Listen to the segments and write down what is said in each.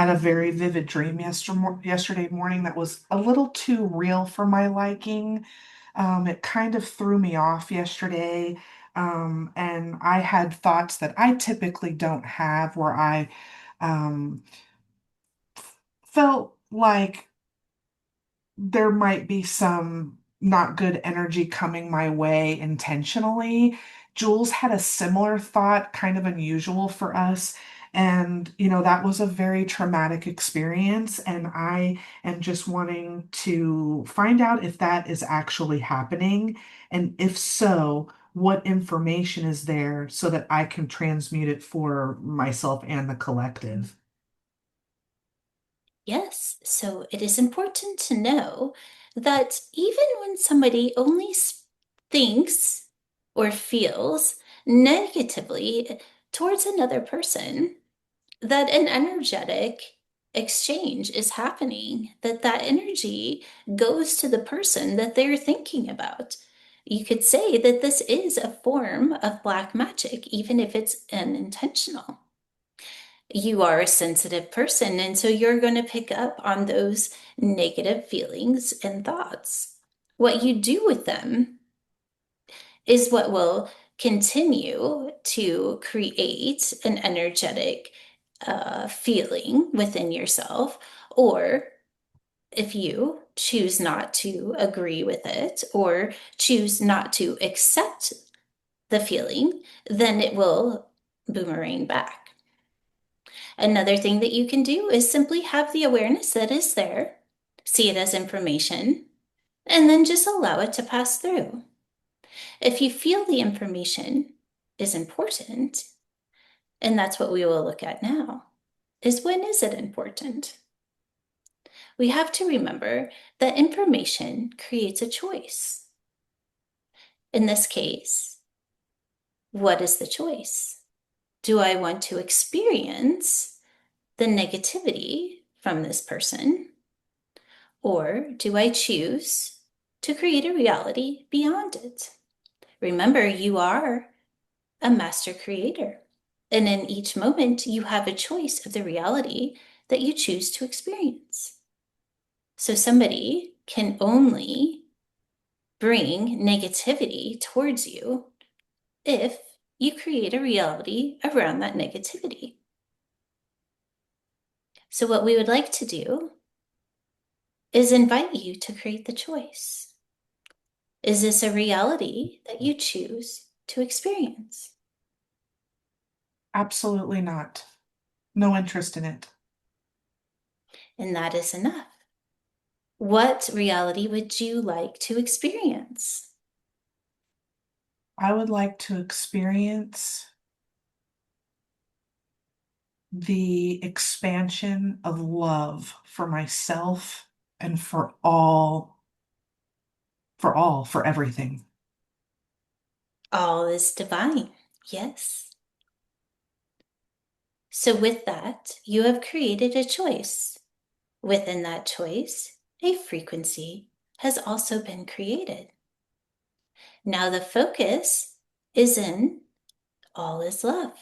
Had a very vivid dream yesterday morning that was a little too real for my liking. It kind of threw me off yesterday. And I had thoughts that I typically don't have where I um, felt like there might be some not good energy coming my way intentionally. Jules had a similar thought, kind of unusual for us. And, that was a very traumatic experience. And I am just wanting to find out if that is actually happening. And if so, what information is there so that I can transmute it for myself and the collective. Yes, so it is important to know that even when somebody only thinks or feels negatively towards another person, that an energetic exchange is happening, that energy goes to the person that they're thinking about. You could say that this is a form of black magic, even if it's unintentional. You are a sensitive person, and so you're going to pick up on those negative feelings and thoughts. What you do with them is what will continue to create an energetic feeling within yourself. Or if you choose not to agree with it or choose not to accept the feeling, then it will boomerang back. Another thing that you can do is simply have the awareness that is there, see it as information, and then just allow it to pass through. If you feel the information is important, and that's what we will look at now, is when is it important? We have to remember that information creates a choice. In this case, what is the choice? Do I want to experience the negativity from this person? Or do I choose to create a reality beyond it? Remember, you are a master creator. And in each moment, you have a choice of the reality that you choose to experience. So somebody can only bring negativity towards you if you create a reality around that negativity. So, what we would like to do is invite you to create the choice. Is this a reality that you choose to experience? Absolutely not. No interest in it. And that is enough. What reality would you like to experience? I would like to experience the expansion of love for myself and for everything. All is divine. Yes. So, with that, you have created a choice. Within that choice, a frequency has also been created. Now, the focus is in all is love.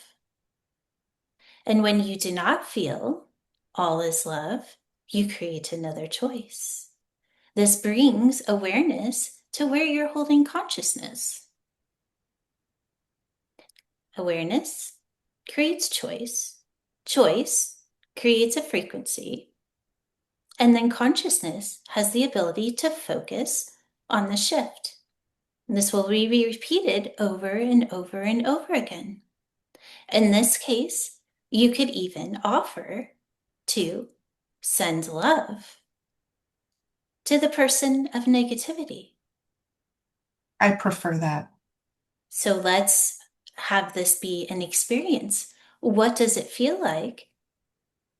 And when you do not feel all is love, you create another choice. This brings awareness to where you're holding consciousness. Awareness creates choice. Choice creates a frequency. And then consciousness has the ability to focus on the shift. And this will be repeated over and over and over again. In this case, you could even offer to send love to the person of negativity. I prefer that. So let's have this be an experience. What does it feel like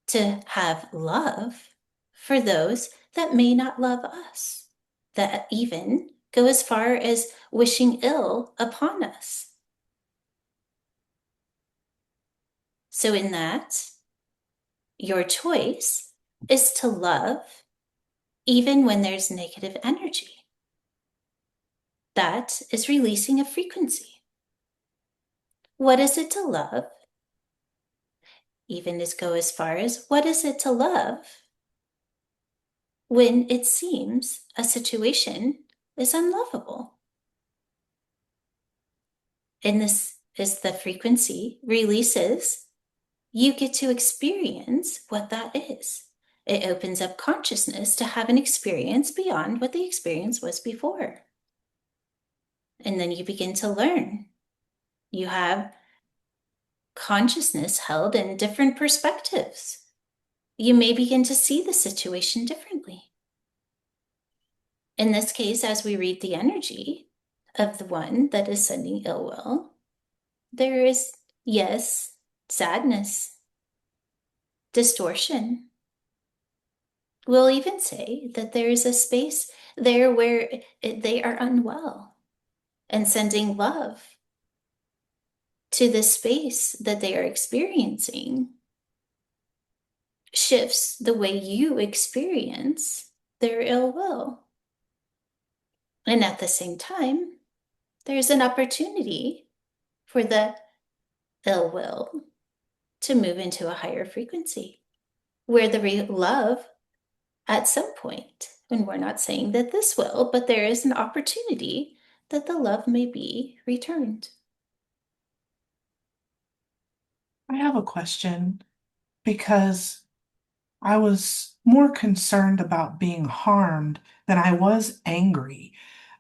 to have love for those that may not love us, that even go as far as wishing ill upon us? So, in that, your choice is to love even when there's negative energy. That is releasing a frequency. What is it to love even go as far as what is it to love when it seems a situation is unlovable? And this is the frequency releases, you get to experience what that is. It opens up consciousness to have an experience beyond what the experience was before. And then you begin to learn. You have consciousness held in different perspectives. You may begin to see the situation differently. In this case, as we read the energy of the one that is sending ill will, there is, yes, sadness, distortion. We'll even say that there is a space there where they are unwell, and sending love to the space that they are experiencing shifts the way you experience their ill will. And at the same time, there's an opportunity for the ill will to move into a higher frequency where the love at some point, and we're not saying that this will, but there is an opportunity that the love may be returned. I have a question because I was more concerned about being harmed than I was angry.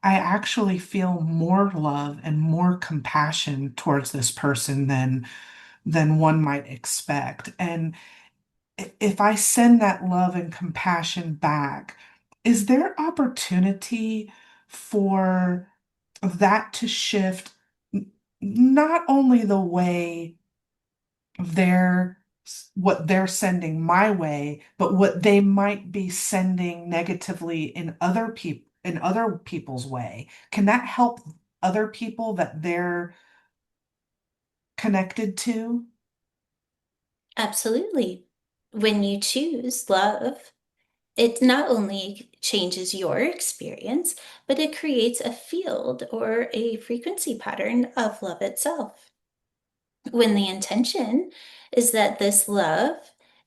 I actually feel more love and more compassion towards this person than one might expect. And if I send that love and compassion back, is there opportunity for that to shift not only the way they're what they're sending my way, but what they might be sending negatively in other people's way? Can that help other people that they're connected to? Absolutely. When you choose love, it not only changes your experience, but it creates a field or a frequency pattern of love itself. When the intention is that this love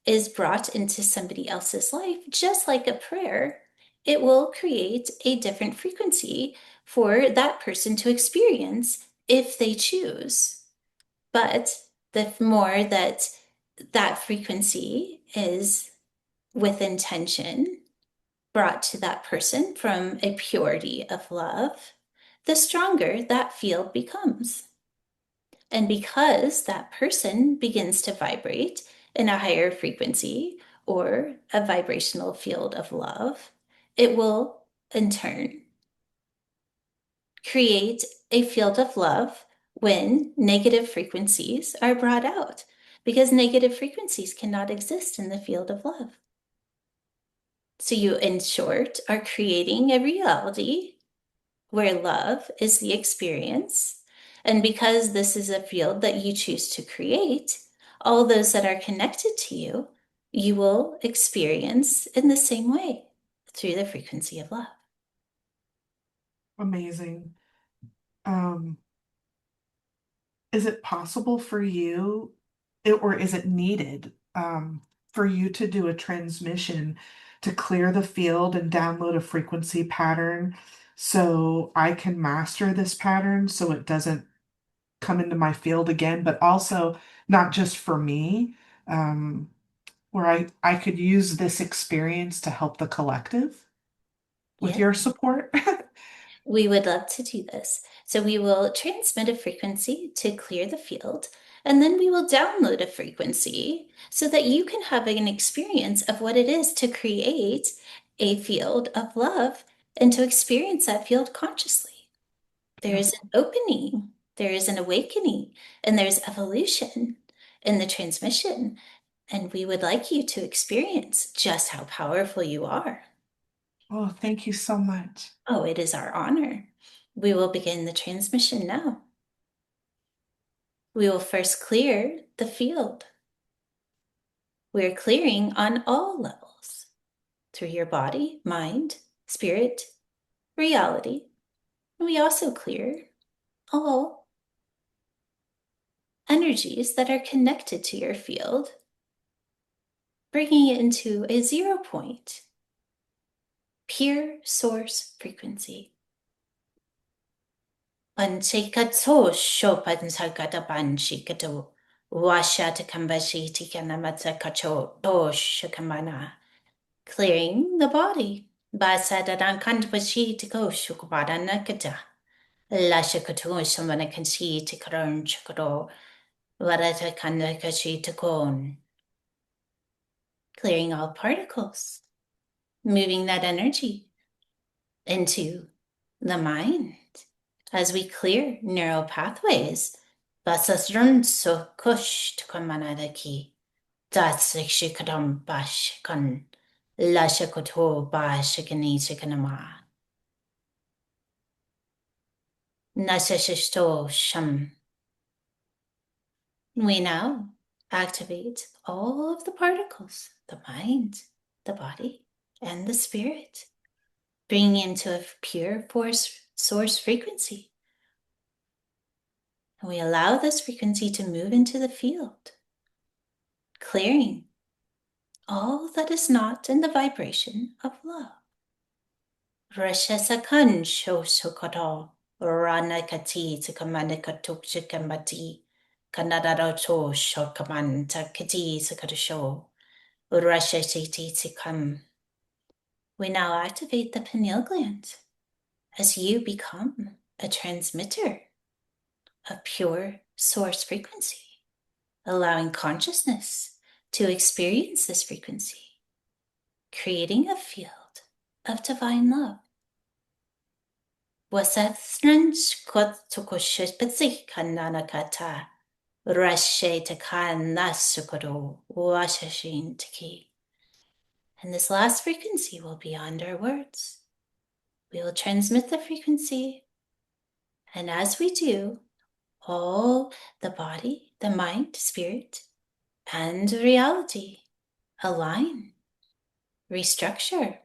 is brought into somebody else's life, just like a prayer, it will create a different frequency for that person to experience if they choose. But the more that that frequency is with intention brought to that person from a purity of love, the stronger that field becomes. And because that person begins to vibrate in a higher frequency or a vibrational field of love, it will in turn create a field of love when negative frequencies are brought out, because negative frequencies cannot exist in the field of love. So you, in short, are creating a reality where love is the experience. And because this is a field that you choose to create, all those that are connected to you, you will experience in the same way through the frequency of love. Amazing. Um, is it possible for you, or is it needed, for you to do a transmission to clear the field and download a frequency pattern so I can master this pattern so it doesn't come into my field again, but also not just for me, um, where I could use this experience to help the collective with Yeah. your support? We would love to do this. So we will transmit a frequency to clear the field, and then we will download a frequency so that you can have an experience of what it is to create a field of love and to experience that field consciously. There is Beautiful. an opening, there is an awakening, and there's evolution in the transmission. And we would like you to experience just how powerful you are. Oh, thank you so much. Oh, it is our honor. We will begin the transmission now. We will first clear the field. We are clearing on all levels through your body, mind, spirit, reality. We also clear all energies that are connected to your field bringing it into a 0 point, pure source frequency. Anchikato shopan sakata banchikato. Washa takambashi tikanamata kacho doshakamana. Clearing the body. Basadadan kantwashi tiko shukabadana kata. Lashakato shamana kanshi tikaron chakado. Varata kanakashi takon. Clearing all particles. Moving that energy into the mind. As we clear neural pathways, basasrun so kush tkamanadaki, datsikshikadam bashkan, lashakoto bashikani chikanama, nasashishto sham. We now activate all of the particles, the mind, the body, and the spirit, bringing into a pure force source frequency. And we allow this frequency to move into the field, clearing all that is not in the vibration of love. Rashasakan shosokado, ranakati tikamanikatukchikamati, kanadaroto shokamanta kati sakadasho, rashashiti tikam. We now activate the pineal gland as you become a transmitter of pure source frequency, allowing consciousness to experience this frequency, creating a field of divine love. Wasathrans kotukoshipatsi kananakata, rashe takan nasukado, washashin taki. And this last frequency will be beyond our words. We will transmit the frequency, and as we do, all the body, the mind, spirit, and reality align, restructure,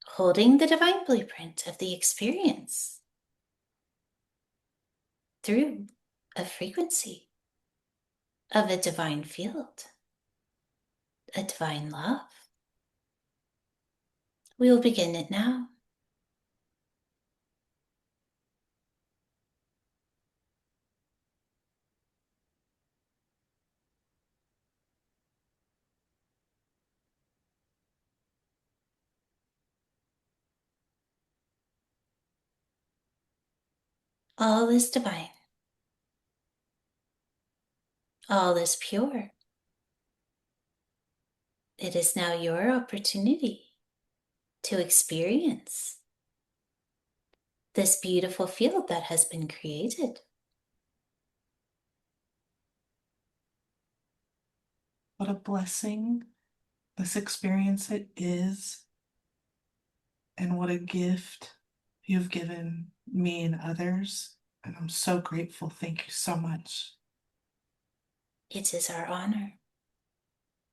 holding the divine blueprint of the experience through a frequency of a divine field, a divine love. We will begin it now. All is divine. All is pure. It is now your opportunity to experience this beautiful field that has been created. What a blessing this experience it is, and what a gift you've given me and others. And I'm so grateful. Thank you so much. It is our honor.